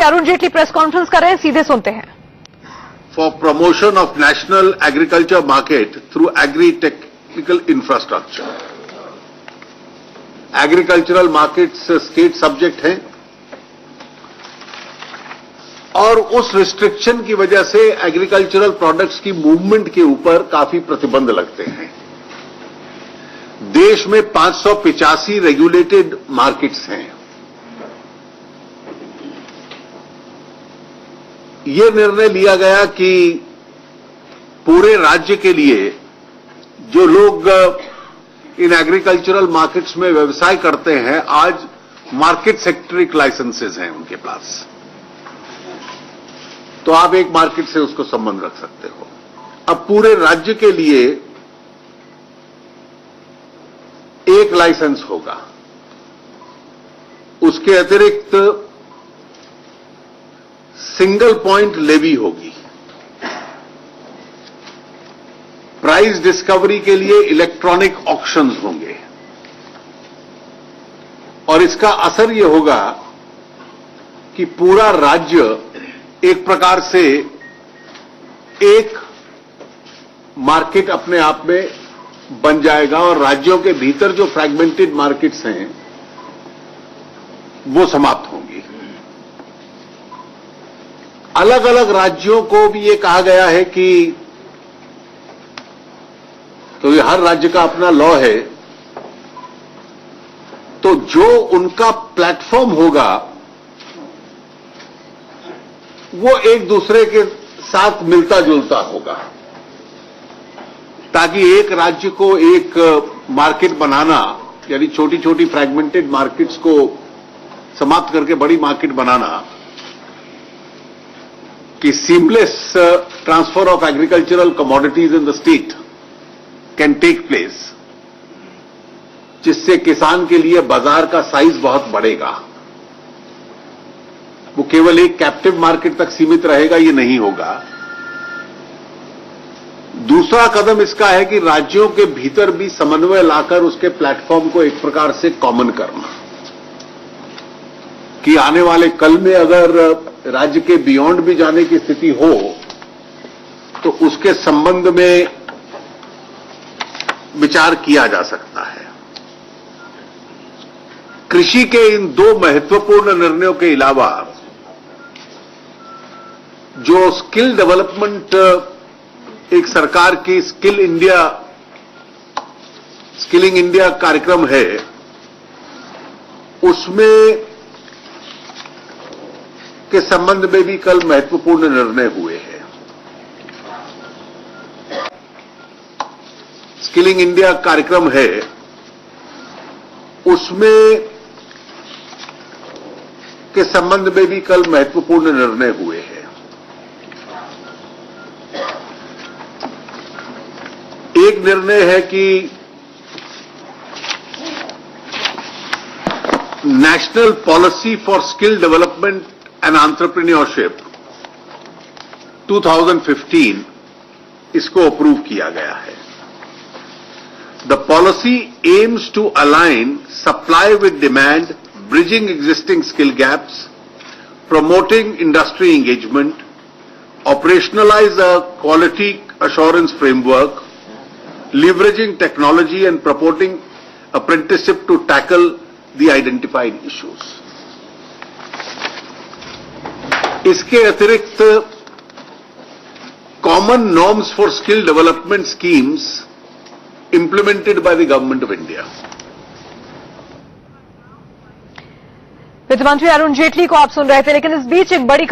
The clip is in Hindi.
अरुण जेटली प्रेस कॉन्फ्रेंस कर रहे हैं, सीधे सुनते हैं। For promotion of national agriculture market through agri-technical infrastructure. Agricultural markets state subject हैं और उस रिस्ट्रिक्शन की वजह से एग्रीकल्चरल प्रोडक्ट्स की मूवमेंट के ऊपर काफी प्रतिबंध लगते हैं। देश में 585 रेगुलेटेड मार्केट्स हैं। ये निर्णय लिया गया कि पूरे राज्य के लिए जो लोग इन एग्रीकल्चरल मार्केट्स में व्यवसाय करते हैं, आज मार्केट सेक्टरिक लाइसेंसेस हैं उनके पास, तो आप एक मार्केट से उसको संबंध रख सकते हो। अब पूरे राज्य के लिए एक लाइसेंस होगा, उसके अतिरिक्त सिंगल पॉइंट लेवी होगी। प्राइस डिस्कवरी के लिए इलेक्ट्रॉनिक ऑक्शंस होंगे और इसका असर यह होगा कि पूरा राज्य एक प्रकार से एक मार्केट अपने आप में बन जाएगा और राज्यों के भीतर जो फ्रैगमेंटेड मार्केट्स हैं वो समाप्त होंगी। अलग अलग राज्यों को भी ये कहा गया है कि तो हर राज्य का अपना लॉ है, तो जो उनका प्लेटफॉर्म होगा वो एक दूसरे के साथ मिलता जुलता होगा, ताकि एक राज्य को एक मार्केट बनाना, यानी छोटी छोटी फ्रैगमेंटेड मार्केट्स को समाप्त करके बड़ी मार्केट बनाना, कि seamless transfer of agricultural commodities in the state can take place, जिससे किसान के लिए बाजार का साइज बहुत बढ़ेगा। वो केवल एक कैप्टिव मार्केट तक सीमित रहेगा, ये नहीं होगा। दूसरा कदम इसका है कि राज्यों के भीतर भी समन्वय लाकर उसके प्लेटफॉर्म को एक प्रकार से कॉमन करना, कि आने वाले कल में अगर राज्य के बियॉन्ड भी जाने की स्थिति हो तो उसके संबंध में विचार किया जा सकता है। कृषि के इन दो महत्वपूर्ण निर्णयों के अलावा जो स्किल डेवलपमेंट एक सरकार की स्किलिंग इंडिया कार्यक्रम है, उसमें के संबंध में भी कल महत्वपूर्ण निर्णय हुए हैं। स्किलिंग इंडिया कार्यक्रम है, उसमें के संबंध में भी कल महत्वपूर्ण निर्णय हुए हैं। एक निर्णय है कि national policy for skill development and entrepreneurship 2015 इसको अप्रूव किया गया है। The policy aims to align supply with demand, bridging existing skill gaps, promoting industry engagement, operationalize a quality assurance framework, leveraging technology and promoting apprenticeship to tackle the identified issues. इसके अतिरिक्त common norms for skill development schemes implemented by the Government of India. वित्त मंत्री अरुण जेटली को आप सुन रहे थे, लेकिन इस बीच एक बड़ी खबर